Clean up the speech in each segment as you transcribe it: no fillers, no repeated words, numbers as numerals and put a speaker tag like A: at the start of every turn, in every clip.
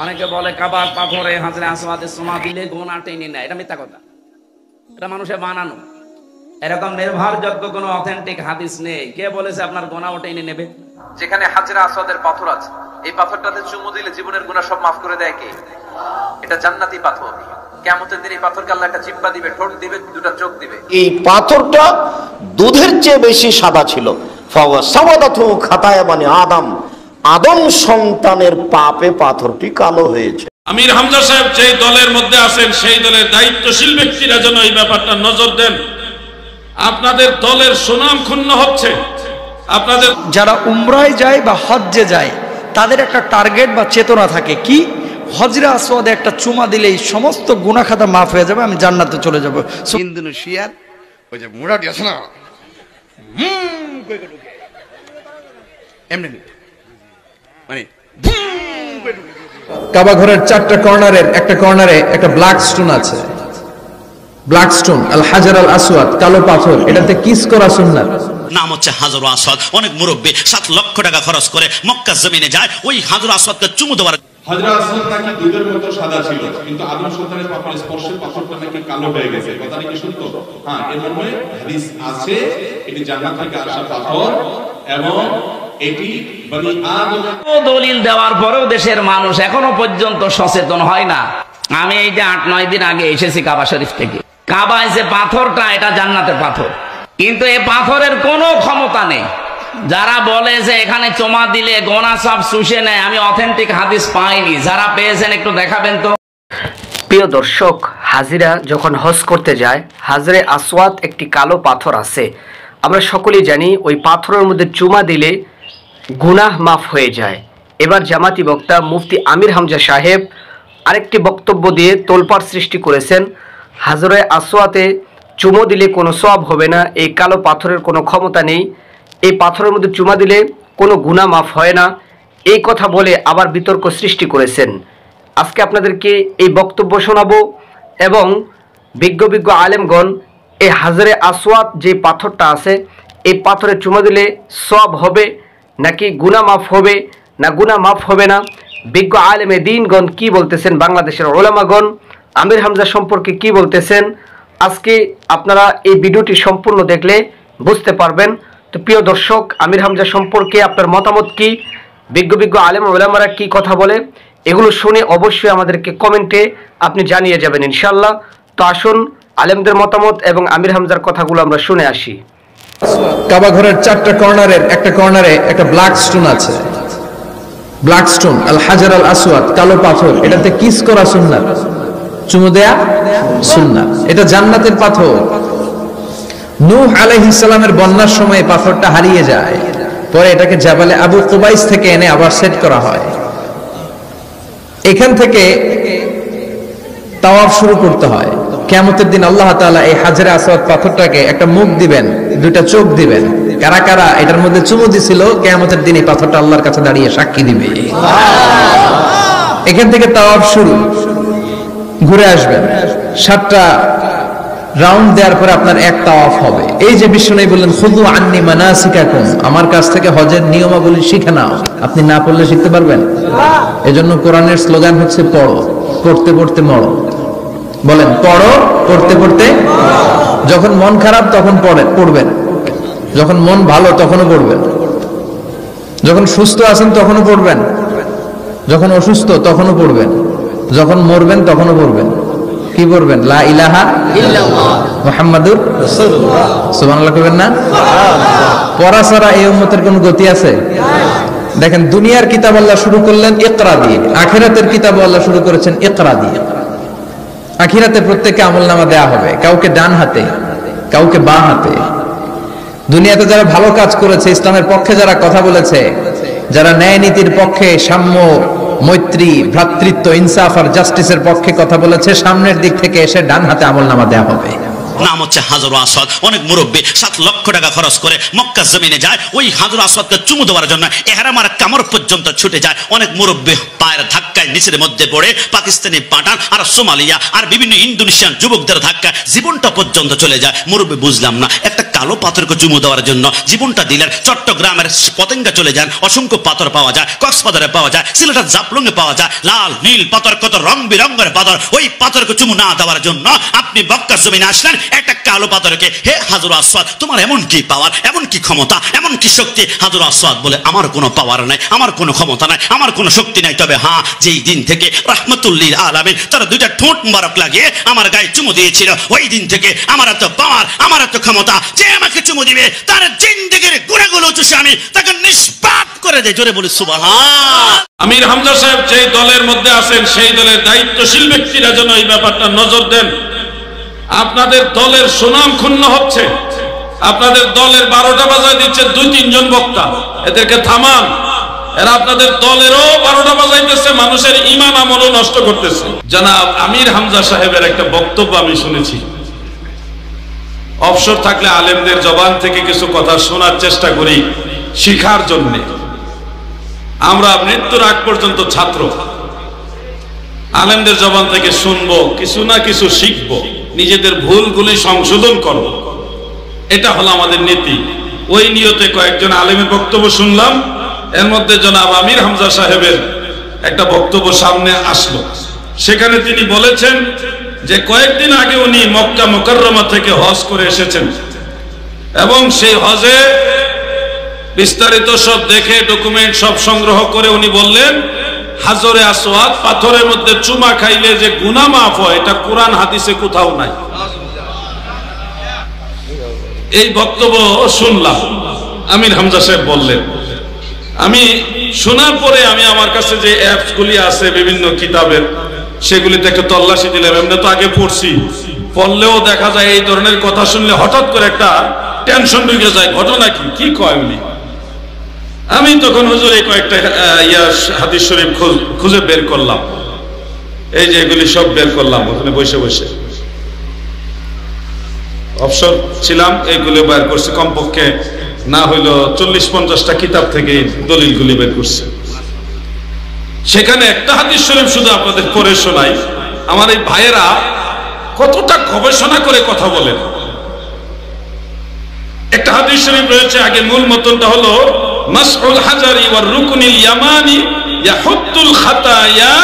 A: অনেকে বলে কাবার পাথরে হাজরে আসওয়াদে চুমা দিলে গোনা টেনে নেয়, এটা মিথ্যা কথা, এটা মানুষের বানানো। এরকম নির্ভরযোগ্য কোনো অথেন্টিক হাদিস নেই। কে বলেছে আপনার গোনা ওটা এনে নেবে?
B: যেখানে হাজরা আসওয়াদের পাথর আছে, এই পাথরটাতে চুমু দিলে জীবনের গুনাহ সব মাফ করে দেয় কে? এটা জান্নাতি পাথর। কিয়ামতের দিন এই পাথরকে আল্লাহ একটা জিহ্বা দিবে, ঠোঁট দিবে, দুটো চোখ দিবে।
C: এই পাথরটা দুধের চেয়ে বেশি সাদা ছিল। ফাওয়াসাওয়াদাতু খাতায়া বানি আদম, আদম সন্তানের পাপে পাথরটি কালো হয়েছে।
D: আমির হামজা সাহেব যে দলের মধ্যে আছেন, সেই দলের দায়িত্বশীল ব্যক্তিরা যেন এই ব্যাপারটা নজর দেন। আপনাদের দলের সুনাম ক্ষুণ্ণ হচ্ছে। আপনাদের
E: যারা উমরায় যায় বা হজ্জে যায়, তাদের একটা টার্গেট বা চেতনা থাকে, কি হজরে আসওয়াদে একটা চুমা দিলেই সমস্ত গুনাহ খাতা মাফ হয়ে যাবে, আমি জান্নাতে চলে যাব।
F: ইন্দোনেশিয়ার ওই যে মোড়াটি আছে না, এমনি মানে
G: কাবা ঘরের 4টা কর্নারের একটা কর্নারে একটা ব্ল্যাক স্টোন আছে। ব্ল্যাক স্টোন আল হাজার আল আসওয়াদ, কালো পাথর, এটাতে কিস করা সুন্নাত।
H: নাম হচ্ছে হাজর আসওয়াদ। অনেক মুরব্বী 7 লক্ষ টাকা খরচ করে মক্কা জমিনে যায় ওই হাজর আসওয়াদকে চুমু দেওয়ার।
D: হাজরা আসওয়াদ নাকি দুধের মতো সাদা ছিল, কিন্তু আদম সন্তানের পাপের স্পর্শে পাথরটা নাকি কালো হয়ে গেছে। কথা নাকি সত্য? হ্যাঁ, এর মর্মে হাদিস আছে, এটি জান্নাত থেকে আসা পাথর এবং এটি বনি আদমের।
A: দলিল দেওয়ার পরেও দেশের মানুষ এখনো পর্যন্ত সচেতন হয় না। আমি এই যে 8-9 দিন আগে এসেছি কাবা শরীফ থেকে, কাবায় যে পাথরটা, এটা জান্নাতের পাথর, কিন্তু এই পাথরের কোনো ক্ষমতা নেই। যারা বলে যে এখানে চুমা দিলে গোনা সব শুষে নেয়, আমি অথেন্টিক হাদিস পাইনি। যারা পেয়েছেন একটু দেখাবেন তো।
I: প্রিয় দর্শক, হাজিরা যখন হজ করতে যায়, হাজরে আসওয়াদ একটি কালো পাথর আছে। আমরা সকলেই জানি ওই পাথরের মধ্যে চুমা দিলে গুনাহ মাফ হয়ে যায়। এবার জামাতি বক্তা মুফতি আমির হামজা সাহেব আরেকটি বক্তব্য দিয়ে তোলপাড় সৃষ্টি করেছেন। হাজরে আসওয়াদে চুমো দিলে কোনো সওয়াব হবে না, এই কালো পাথরের কোনো ক্ষমতা নেই, এই পাথরের মধ্যে চুমা দিলে কোনো গুনাহ মাফ হয় না, এই কথা বলে আবার বিতর্ক সৃষ্টি করেছেন। আজকে আপনাদেরকে এই বক্তব্য শোনাবো এবং বিজ্ঞ আলেমগণ এই হাজরে আসওয়াদ যে পাথরটা আছে, এই পাথরে চুমা দিলে সওয়াব হবে নাকি গুনাহ মাফ হবে না গুনাহ মাফ হবে না, বিজ্ঞ আলেমে দ্বীনগণ কি বলতেছেন, বাংলাদেশের উলামাগণ আমির হামজা সম্পর্কে কি বলতেছেন, আজকে আপনারা এই ভিডিওটি সম্পূর্ণ দেখলে বুঝতে পারবেন। তো প্রিয় দর্শক, আমির হামজা সম্পর্কে আপনার মতামত কি, বিজ্ঞ আলেম উলামারা কি কথা বলে, এগুলো শুনে অবশ্যই আমাদেরকে কমেন্টে আপনি জানিয়ে যাবেন ইনশাআল্লাহ। তো আসুন আলেমদের মতামত এবং আমির হামজার কথাগুলো আমরা শুনে আসি।
G: কাবা ঘরের 4টা কর্নারের একটা কর্নারে একটা ব্ল্যাক স্টোন আছে। ব্ল্যাক স্টোন আল হাজার আল আসওয়াদ, কালো পাথর, এটাতে কিস করা সুন্নাত, চুমু দেয়া সুন্নাত, এটা জান্নাতের পাথর। নূহ আলাইহিস সালামের বন্যার সময় পাথরটা হারিয়ে যায়, পরে এটাকে জাবালে আবু কুবাইস থেকে এনে আবার সেট করা হয়। এখান থেকে তাওয়াফ শুরু করতে হয়। কিয়ামতের দিন আল্লাহ তাআলা এই হাজরে আসওয়াদ পাথরটাকে একটা মুখ দিবেন, 2টা চোখ দিবেন। কারা কারা এটার মধ্যে চুমু দিছিল, কিয়ামতের দিন এই পাথরটা আল্লাহর কাছে দাঁড়িয়ে সাক্ষী দিবে। এখান থেকে তাওয়াফ শুরু, ঘুরে আসবেন, 7টা রাউন্ড দেওয়ার পরে আপনার এক তাওয়াফ হবে। এই যে বিশ্বনবী বললেন খুযু আন্নী মানাসিকাকুম, আমার কাছ থেকে হজের নিয়মাবলী শিখে নাও। আপনি না পড়লে শিখতে পারবেন? এজন্য কোরআনের স্লোগান হচ্ছে পড়ো, পড়তে পড়তে মরো। বলেন পড়ো, পড়তে পড়তে। যখন মন খারাপ তখন পড়বেন, যখন মন ভালো তখনও পড়বেন, যখন সুস্থ আছেন তখনও পড়বেন, যখন অসুস্থ তখনও পড়বেন, যখন মরবেন তখনও পড়বেন। কি পড়বেন? লা ইলাহা ইল্লাল্লাহ মুহাম্মাদুর রাসূলুল্লাহ। সুবহানাল্লাহ কইবেন না? পড়া ছাড়া এই উম্মতের কোন গতি আছে? দেখেন, দুনিয়ার কিতাব আল্লাহ শুরু করলেন ইকরা দিয়ে, আখিরাতের কিতাব আল্লাহ শুরু করেছেন ইকরা দিয়ে। আখিরাতে প্রত্যেককে আমলনামা দেয়া হবে, কাউকে ডান হাতে, কাউকে বাঁ হাতে। দুনিয়াতে যারা ভালো কাজ করেছে, ইসলামের পক্ষে যারা কথা বলেছে, যারা ন্যায় নীতির পক্ষে, সাম্য, মৈত্রী, ভ্রাতৃত্ব, ইনসাফ আর জাস্টিসের পক্ষে কথা বলেছে, সামনের দিক থেকে এসে ডান হাতে আমলনামা দেয়া হবে।
H: নাম হচ্ছে হাজর আসওয়াদ। অনেক মুরব্বী 7 লক্ষ টাকা খরচ করে মক্কা জমিনে যায় ওই হাজর আসওয়াদকে চুমু দেওয়ার জন্য, ইহরাম আর কামর পর্যন্ত ছুটে যায়। অনেক মুরব্বী পায়ের ধাক্কায় নিচের মধ্যে পড়ে পাকিস্তানি পাঠান আর সোমালিয়া আর বিভিন্ন ইন্দোনেশিয়ান যুবকদের ধাক্কায় জীবনটা পর্যন্ত চলে যায়। মুরব্বী বুঝলাম না, একটা কালো পাথরকে চুমু দেওয়ার জন্য জীবনটা দিলেন। চট্টগ্রামের পতেঙ্গা চলে যান, অসংখ্য পাথর পাওয়া যায়, কক্সবাজারে পাওয়া যায়, সিলেটের জাফলংয়ে পাওয়া যায়, লাল নীল পাথর, কত রং বিরঙের পাথর। ওই পাথরকে চুমু না দেওয়ার জন্য আপনি মক্কার জমিনে আসলেন একটা কালো পাথরকে, হে হাজর আসওয়াদ তোমার এমন কি পাওয়ার, এমন কি ক্ষমতা, এমন কি শক্তি? হাজর আসওয়াদ বলে আমার কোনো পাওয়ার নাই, আমার কোনো ক্ষমতা নাই, আমার কোনো শক্তি নাই, তবে হ্যাঁ যেই দিন থেকে রাহমাতুল্লিল আলামিন তার দুইটা ঠোঁট মুবারক লাগিয়ে আমার গায়ে চুমু দিয়েছিল, ওই দিন থেকে আমার এত পাওয়ার, আমার এত ক্ষমতা, যে আমাকে চুমু দিবে তার জিন্দেগির গুণাগুলো চুষে আমি তাকে নিষ্পাপ করে দেয়। জোরে বলি সুবহান।
D: আমির হামজা সাহেব যেই দলের মধ্যে আছেন সেই দলের দায়িত্বশীল ব্যক্তিরা যেন এই ব্যাপারটা নজর দেন। আপনাদের দলের সুনাম ক্ষুণ্ণ হচ্ছে, আপনাদের দলের 12টা বাজায় দিচ্ছে 2-3 জন বক্তা, এদেরকে থামান। এরা আপনাদের দলেরও 12টা বাজাইতেছে, মানুষের ঈমান আমলও নষ্ট করতেছে। জনাব আমির হামজা সাহেবের একটা বক্তব্য আমি শুনেছি। অবসর থাকলে আলেমদের জবান থেকে কিছু কথা শোনার চেষ্টা করি শিখার জন্য। আমরা মৃত্যুর আগ পর্যন্ত ছাত্র, আলেমদের জবান থেকে শুনবো, কিছু না কিছু শিখবো, নিজেদের ভুলগুলি সংশোধন করব, এটা হলো আমাদের নীতি। ওই নিয়তে কয়েকজন আলেমের বক্তব্য শুনলাম, এর মধ্যে জনাব আমির হামজা সাহেবের একটা বক্তব্য সামনে আসলো। সেখানে তিনি বলেছেন যে কয়েকদিন আগে উনি মক্কা মুকাররমা থেকে হজ করে এসেছেন এবং সেই হজে বিস্তারিত সব দেখে ডকুমেন্ট সব সংগ্রহ করে উনি বললেন হাজরে আসওয়াদ পাথরের মধ্যে চুমা খাইলে যে গুনাহ মাফ হয় এটা কোরআন হাদিসে কোথাও নাই। এই বক্তব্য শুনলাম, আমির হামজা সাহেব বললেন। আমি শোনার পরে আমি আমার কাছে যে অ্যাপসগুলি আছে বিভিন্ন কিতাবের, সেগুলিতে একটা তল্লাশি দিলাম। এমনি তো আগে পড়ছি, পড়লেও দেখা যায় এই ধরনের কথা শুনলে হঠাৎ করে একটা টেনশন ঢুকে যায়, ঘটনা কি কয় উনি। আমি তখন হুজুর এই কয়েকটা হাদিস শরীফ খুঁজে বের করলাম, এই যে এগুলি সব বের করলাম ওখানে বসে বসে, অবসর ছিলাম, এইগুলো বের করছি। কমপক্ষে না হইলো 40-50টা কিতাব থেকে দলিলগুলি বের করছি। সেখানে একটা হাদিস শরীফ শুধু আপনাদের পড়ে শোনাই। আমার এই ভাইয়েরা কতটা গবেষণা করে কথা বলেন। একটা হাদিস শরীফ রয়েছে, আগে মূল মতনটা হলো মাসউল হাজারি ওয়ার রুকনিল ইয়ামানি ইয়াহুত্তুল খাতায়া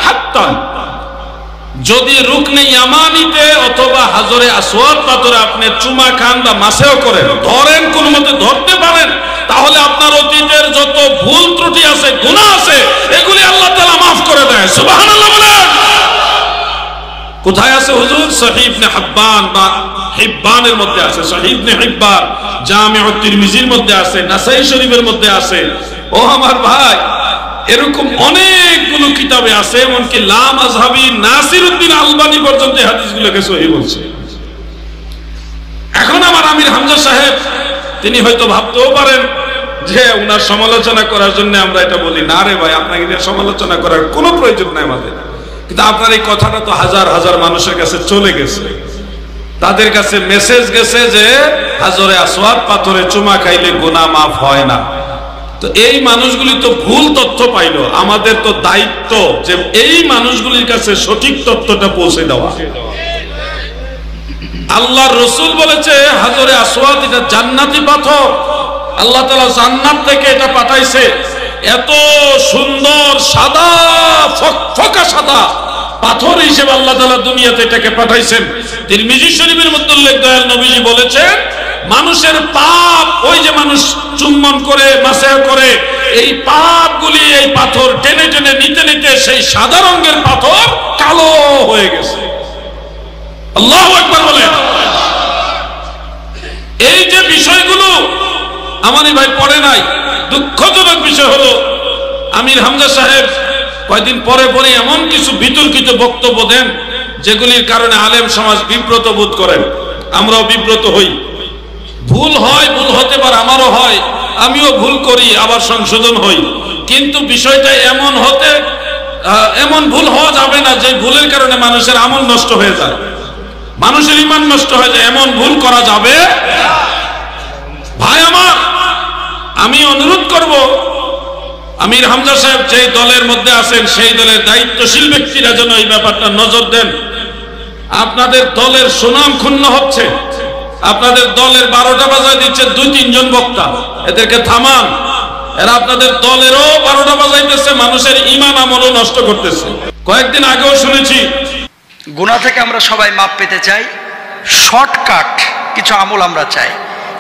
D: হাত্তান। যদি রুকনে ইয়ামানিতে অথবা হাজরে আসওয়াদ পাথরে আপনি চুমা খান বা মাসেও করেন, ধরেন কোন মতে ধরতে পারেন, তাহলে আপনার অতীতের যত ভুল ত্রুটি আছে, গুনাহ আছে, এগুলি আল্লাহ তাআলা মাফ করে দেয়। সুবহানাল্লাহ বলেন। কোথায় আছে হুজুর? সহিহ ইবনে হিব্বান বা হিব্বানের মধ্যে আছে, সহিহ ইবনে হিব্বান, জামিউত তিরমিজির মধ্যে আছে, নাসাই শরীফের মধ্যে আছে। ও আমার ভাই, এরকম অনেকগুলো কিতাবে আছে, এমনকি লা মাযহাবী নাসিরউদ্দিন আলবানী পর্যন্ত এই হাদিসগুলোকে সহিহ বলছে। এখন আমার আমির হামজা সাহেব তিনি হয়তো ভাবতেও পারেন যে উনার সমালোচনা করার জন্য আমরা এটা বলি। না রে ভাই, আপনাকে সমালোচনা করার কোনো প্রয়োজন নাই আমাদের। কিন্তু আপনার এই কথাটা তো হাজার হাজার মানুষের কাছে চলে গেছে, তাদের কাছে মেসেজ গেছে যে হাজরে আসওয়াদ পাথরে চুমা খাইলে গুনাহ মাফ হয় না। তো এই মানুষগুলি তো ভুল তথ্য পাইলো, আমাদের তো দায়িত্ব যে এই মানুষগুলির কাছে সঠিক তথ্যটা পৌঁছে দেওয়া। আল্লাহর রাসূল বলেছে হাজরে আসওয়াদ এটা জান্নাতি পাথর, আল্লাহ তাআলা জান্নাত থেকে এটা পাঠাইছে। এত সুন্দর সাদা ফকফকা সাদা পাথর হিসেবে আল্লাহ তাআলা দুনিয়াতে এটাকে পাঠাইছেন। তিরমিজি শরীফের মধ্যে উল্লেখ, দয়াল নবীজি বলেছেন মানুষের পাপ, ওই যে মানুষ চুম্বন করে মাসেহ করে, এই পাপগুলি এই পাথর টেনে টেনে নিতে নিতে সেই সাদা রঙের পাথর কালো হয়ে গেছে। আল্লাহু আকবার বলেন। এই যে বিষয়গুলো আমারই ভাই পড়ে নাই। দুঃখজনক বিষয় হলো আমির হামজা সাহেব কয়েকদিন পরে পরে এমন কিছু বিতর্কিত বক্তব্য দেন যেগুলির কারণে আলেম সমাজ বিব্রত বোধ করেন, আমরাও বিব্রত হই। ভুল হয়, ভুল হতে পারে, আমারও হয়, আমিও ভুল করি, আবার সংশোধন হই। কিন্তু বিষয়টা এমন ভুল হওয়া যাবে না যে ভুলের কারণে মানুষের আমল নষ্ট হয়ে যায়, মানুষের ঈমান নষ্ট হয়ে যায়, এমন ভুল করা যাবে। ভাই আমার, আমি অনুরোধ করব আমির হামজা সাহেব যে দলের মধ্যে আছেন সেই দলের দায়িত্বশীল ব্যক্তিরা যেন এই ব্যাপারটা নজর দেন। আপনাদের দলের সুনাম ক্ষুণ্ণ হচ্ছে, আপনাদের দলের 12টা বাজায় দিচ্ছে 2-3 জন বক্তা, এদেরকে থামান। এরা আপনাদের দলেরও 12টা বাজাইতেছে, মানুষের ঈমান আমলও নষ্ট করতেছে। কয়েকদিন আগেও শুনেছি
E: গুনাহ থেকে আমরা সবাই মাপ পেতে চাই, শর্টকাট কিছু আমল আমরা চাই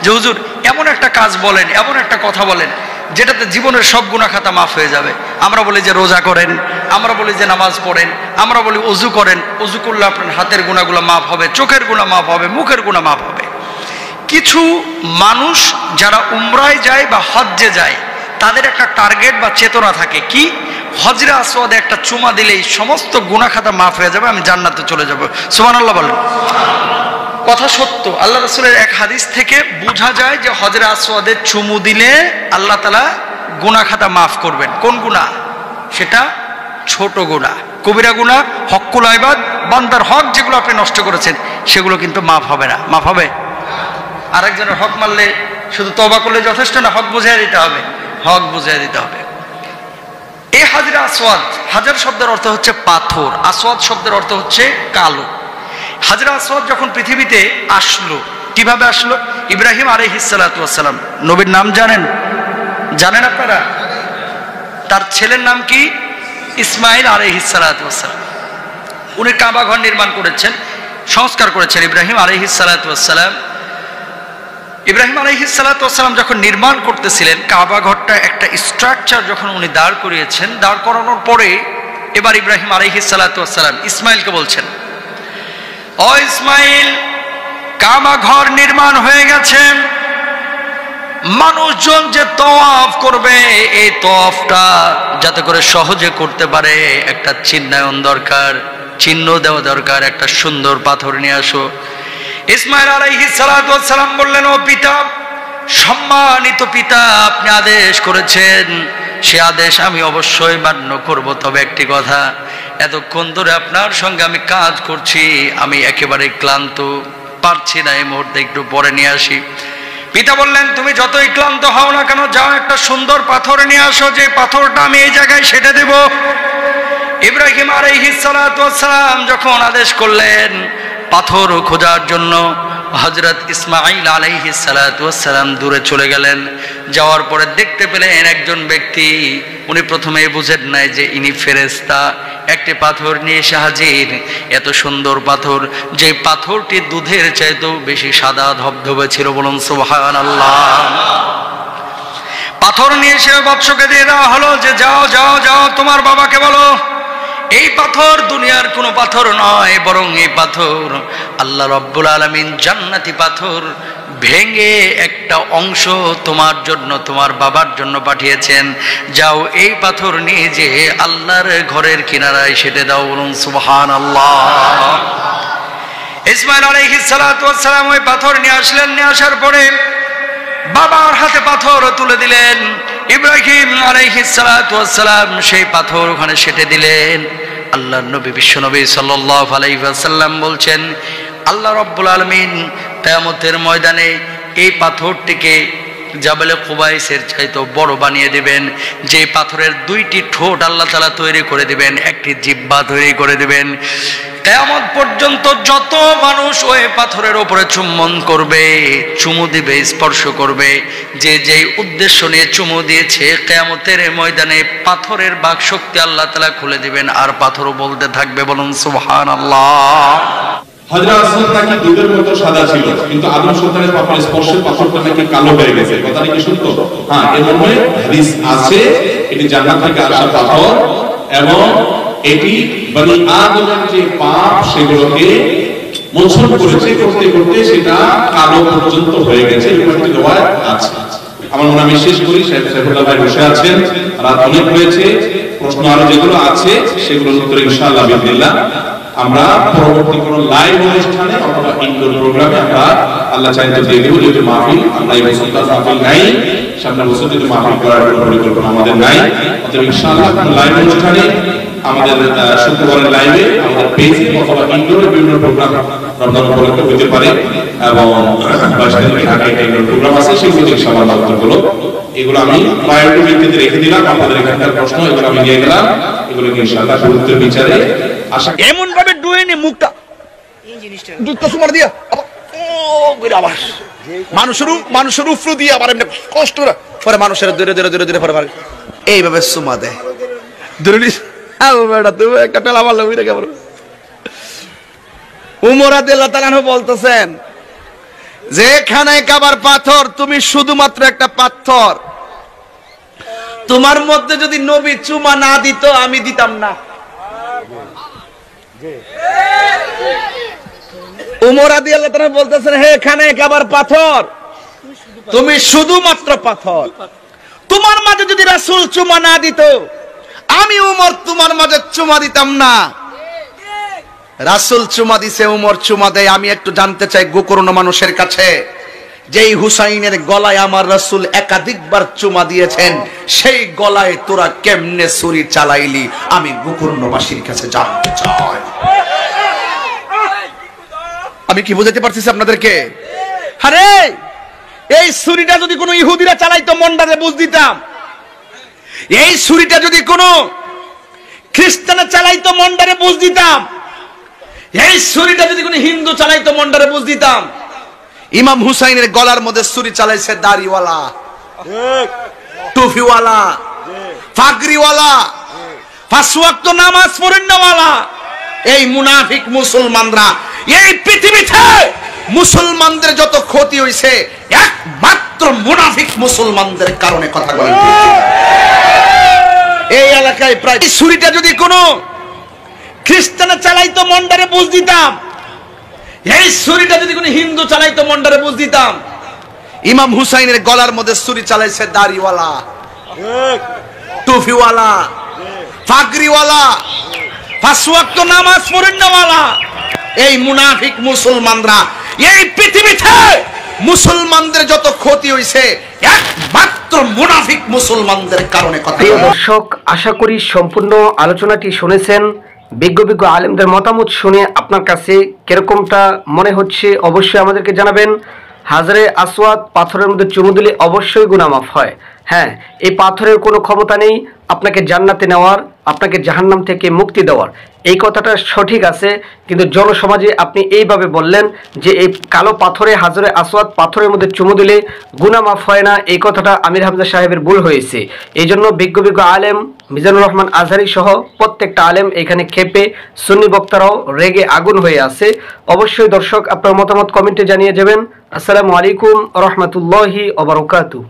E: যে হুজুর এমন একটা কাজ বলেন, এমন একটা কথা বলেন যেটাতে জীবনের সব গুনাহ খাতা মাফ হয়ে যাবে। আমরা বলি যে রোজা করেন, আমরা বলি যে নামাজ পড়েন, আমরা বলি ওযু করেন, ওযু করলে আপনার হাতের গুনাহগুলো মাফ হবে, চোখের গুনাহ মাফ হবে, মুখের গুনাহ মাফ হবে। কিছু মানুষ যারা উমরায় যায় বা হজ্জে যায় তাদের একটা টার্গেট বা চেতনা থাকে কি, হজরে আসওয়াদে একটা চুমা দিলেই সমস্ত গুনাহ খাতা মাফ হয়ে যাবে, আমি জান্নাতে চলে যাব। সুবহানাল্লাহ বলেন। কথা সত্য, আল্লাহ রাসূলের এক হাদিস থেকে বোঝা যায় যে হজরে আসওয়াদে চুমু দিলে আল্লাহ তাআলা গুনাহ খাতা মাফ করবেন। কোন গুনাহ? সেটা ছোট গুনাহ, কবিরা গুনাহ, হক্কুল ইবাদ, বান্দার হক যেগুলো আপনি নষ্ট করেছেন সেগুলো কিন্তু মাফ হবে না। মাফ হবে? আরেকজনের হক মারলে শুধু তওবা করলে যথেষ্ট না, হক বুঝিয়ে দিতে হবে, হক বুঝিয়ে দিতে হবে। এই হাজরে আসওয়াদ, হাজার শব্দের অর্থ হচ্ছে পাথর, আসওয়াদ শব্দের অর্থ হচ্ছে কালো। হাজরে আসওয়াদ যখন পৃথিবীতে আসলো, কিভাবে আসলো? ইব্রাহিম আলাইহিস সালাতু ওয়াস সালাম, নবীর নাম জানেন? জানেন আপনারা? তার ছেলের নাম কি? ইসমাইল আলাইহিস সালাতু ওয়াস সালাম। উনি কাবা ঘর নির্মাণ করেছেন, সংস্কার করেছেন ইব্রাহিম আলাইহিস সালাতু ওয়াস সালাম। ইব্রাহিম আলাইহিস সালাতু ওয়াস সালাম যখন নির্মাণ করতেছিলেন কাবা ঘরটা, একটা স্ট্রাকচার যখন উনি দাঁড় করিয়েছেন, দাঁড় করানোর পরে এবার ইব্রাহিম আলাইহিস সালাতু ওয়াস সালাম ইসমাইলকে বলছেন, ও ইসমাইল, কাবা ঘর নির্মাণ হয়ে গেছে, মানুষজন যে তওয়াফ করবে এই তওয়াফটা যাতে করে সহজে করতে পারে একটা চিহ্নায়ন দরকার, চিহ্ন দেওয়া দরকার, একটা সুন্দর পাথর নিয়ে আসো। ইসমাইল আলাইহিস সালাতু ওয়াস সালাম বললেন, ও পিতা, সম্মানিত পিতা, আপনি আদেশ করেছেন, সে আদেশ আমি অবশ্যই মান্য করব। তবে একটি কথা, এতক্ষণ ধরে আপনার সঙ্গে আমি কাজ করছি, আমি একেবারে ক্লান্ত, পারছি না, এই মুহূর্তে একটু পরে নিয়ে আসি। পিতা বললেন, তুমি যতই ক্লান্ত হও না কেন, যাও একটা সুন্দর পাথর নিয়ে আসো, যে পাথরটা আমি এই জায়গায় সেটে দেব। ইব্রাহিম আলাইহিস সালাতু ওয়াস সালাম যখন আদেশ করলেন পাথর খোঁজার জন্য, হযরত ইসমাঈল আলাইহিস সালাতু ওয়াস সালাম দূরে চলে গেলেন। যাওয়ার পরে দেখতে পেলেন একজন ব্যক্তি, উনি প্রথমে বুঝেন নাই যে ইনি ফেরেশতা, একটি পাথর নিয়ে এসে হাজির। এত সুন্দর পাথর, যে পাথরটি দুধের চাইতেও বেশি সাদা ধবধবে ছিল। বলুন সুবহানাল্লাহ। পাথর নিয়ে এসে বৎসকে দিয়ে দেওয়া হলো যে যাও যাও যাও, তোমার বাবাকে বলো এই পাথর দুনিয়ার কোনো পাথর নয়, বরং এই পাথর আল্লাহ রাব্বুল আলামিন জান্নাতি পাথর ভেঙে একটা অংশ তোমার জন্য, তোমার বাবার জন্য পাঠিয়েছেন। যাও এই পাথর নিয়ে যে আল্লাহর ঘরের কিনারায় সেটে দাও। বলুন সুবহানাল্লাহ। ইসমাঈল আলাইহিস সালাতু ওয়াস সালাম ওই পাথর নিয়ে আসলেন। নিয়ে আসার পরে বাবার হাতে পাথর তুলে দিলেন। ইব্রাহিম আলাইহিস সালাতু ওয়াস সালাম সেই পাথর ওখানে সেটে দিলেন। আল্লাহর নবী বিশ্বনবী সাল্লাল্লাহু আলাইহি ওয়াসাল্লাম বলছেন, আল্লাহ রাব্বুল আলামিন কিয়ামতের ময়দানে এই পাথরটিকে জাবালে কুবাইসের চাইতেও বড় বানিয়ে দিবেন। যে পাথরের দুইটি ঠোঁট আল্লাহ তাআলা তৈরি করে দিবেন, একটি জিহ্বা তৈরি করে দিবেন। কিয়ামত পর্যন্ত যত মানুষ ওই পাথরের উপরে চুম্বন করবে, চুমু দিবে, স্পর্শ করবে, যে যেই উদ্দেশ্য নিয়ে চুমু দিয়েছে, কিয়ামতের ময়দানে পাথরের বাক শক্তি আল্লাহ তাআলা খুলে দিবেন, আর পাথরও বলতে থাকবে। বলুন সুবহানাল্লাহ।
D: হযরত আসওয়াদ নাকি দুধের মতো সাদা ছিল, কিন্তু আদম সন্তানের পাপের স্পর্শে পাথরটা নাকি কালো হয়ে গেছে। কথাটা কি সত্য? হ্যাঁ, এর মর্মে হাদিস আছে, এটি জান্নাত থেকে আসা পাথর, এবং এটি বনি আদমের যে পাপ সেগুলোকে মোচন করেছে, করতে করতে সেটা কালো পর্যন্ত হয়ে গেছে। এরকম একটি রিওয়ায়াত আছে। আমার মনে আমি শেষ করি, সাইফুল্লাহ ভাই বসে আছেন, রাত অনেক হয়েছে, প্রশ্ন আরো যেগুলো আছে সেগুলোর উত্তরে ইনশাআল্লাহ বিসমিল্লাহ আমরা পরবর্তী কোন লাইভ অনুষ্ঠানে অথবা ইনডোর প্রোগ্রামে আমরা আল্লাহ চাইতে দিয়ে দেব। যেহেতু মাহফিল আমরা এই বছর মাহফিল নাই, সামনের বছর যদি মাহফিল করার পরিকল্পনা আমাদের নাই, অতএব ইনশাআল্লাহ লাইভ অনুষ্ঠানে আমাদের শুক্রবারের লাইভে আমাদের পেজে অথবা ইনডোরে বিভিন্ন প্রোগ্রাম রমজান উপলক্ষে হতে পারে, এবং 22 তারিখে ঢাকায় ইনডোর প্রোগ্রাম আছে, সেগুলো ইনশাআল্লাহ উত্তরগুলো এগুলো আমি প্রায়োরিটি ভিত্তিতে রেখে দিলাম। আপনাদের এখানকার প্রশ্ন এগুলো আমি নিয়ে গেলাম, এগুলোকে ইনশাআল্লাহ গুরুত্বের বিচারে আশা
E: এমন ভাবে ডুয়ে নি মুখটা এই জিনিসটা দুধ তো সুমার দিয়া
F: করে আওয়াজ, মানুষের উফরু দিয়ে আবার এমনি কষ্ট পরে মানুষের দূরে দূরে দূরে দূরে পরে এইভাবে চুমা দেয়। তুমি একটা টেলা মারলে বুঝে কেমন। উমর রাদিয়াল্লাহু তাআলা আনহু বলতেছেন, যেখানে কাবার পাথর, তুমি শুধুমাত্র একটা পাথর, তোমার মধ্যে যদি নবী চুমা না দিত আমি দিতাম না। উমর রাদিয়াল্লাহু তাআলা বলতেছেন, হে খানে কাবার পাথর, তুমি শুধুমাত্র পাথর, তোমার মাঝে যদি রাসূল চুমা না দিত আমি উমর তোমার মাঝে চুমা দিতাম না। রাসূল চুমা দিছে, উমর চুমা দেয়। আমি একটু জানতে চাই গোকর্ণ মানুষের কাছে, যেই হুসাইনের গলায় আমার রাসূল একাধিকবার চুমা দিয়েছেন, সেই গলায় তোরা কেমনে ছুরি চালাইলি? আমি গোকর্ণবাসীর কাছে জানতে চাই। আমি কি বুঝাতে পারছি আপনাদেরকে? আরে এই ছুরিটা যদি কোনো ইহুদিরা চালাইতো মন্ডারে বুঝ দিতাম, এই ছুরিটা যদি কোনো খ্রিস্টানে চালাইতো মন্ডারে বুঝ দিতাম, এই ছুরিটা যদি কোনো হিন্দু চালাইতো মন্ডারে বুঝ দিতাম। ইমাম হুসাইনের গলার মধ্যে ছুরি চালাইছে দাড়িওয়ালা, টুপিওয়ালা, পাগড়িওয়ালা, পাঁচ ওয়াক্ত নামাজ পড়েনওয়ালা এই মুনাফিক মুসলমানরা। এই পৃথিবীতে মুসলমানদের যত ক্ষতি হইছে একমাত্র মুনাফিক মুসলমানদের কারণে। কথা বলেন, এই এলাকায় প্রায় ছুরিটা যদি কোনো খ্রিস্টানে চালাইতো মন্ডারে বুঝ দিতাম, এই ছুরিটা যদি কোনো হিন্দু চালাইতো মন্ডারে বুঝ দিতাম। ইমাম হুসাইনের গলার মধ্যে ছুরি চালাইছে দাড়িওয়ালা, টুপিওয়ালা, পাগড়িওয়ালা, পাঁচ ওয়াক্ত নামাজ পড়েনওয়ালা এই মুনাফিক মুসলমানরা। এই পৃথিবীতে মুসলমানদের যত ক্ষতি হইছে একমাত্র মুনাফিক মুসলমানদের কারণে। কথা
I: প্রিয় দর্শক, আশা করি সম্পূর্ণ আলোচনাটি শুনেছেন। বিজ্ঞ আলেমদের মতামত শুনে আপনার কাছে কিরকমটা মনে হচ্ছে অবশ্যই আমাদেরকে জানাবেন। হাজরে আসওয়াদ পাথরের মধ্যে চুমু দিলে অবশ্যই গুনাহ মাফ হয়। হ্যাঁ, এই পাথরের কোনো ক্ষমতা নেই আপনাকে জান্নাতে নেওয়ার, আপনাকে জাহান্নাম থেকে মুক্তি দেওয়ার। এই কথাটা সঠিক আছে, কিন্তু জনসমাজে আপনি এইভাবে বললেন যে এই কালো পাথরে, হাজরে আসওয়াদ পাথরের মধ্যে চুমু দিলে গুনাহ মাফ হয় না, এই কথাটা আমির হামজা সাহেবের ভুল হয়েছে। এই জন্য বিজ্ঞ আলেম মিজানুর রহমান আজহারি সহ প্রত্যেকটা আলেম এখানে ক্ষেপে, সুন্নি বক্তারাও রেগে আগুন হয়ে আছে। অবশ্যই দর্শক আপনার মতামত কমেন্টে জানিয়ে যাবেন। আসসালামু আলাইকুম রহমতুল্লাহি ওয়া বারাকাতুহু।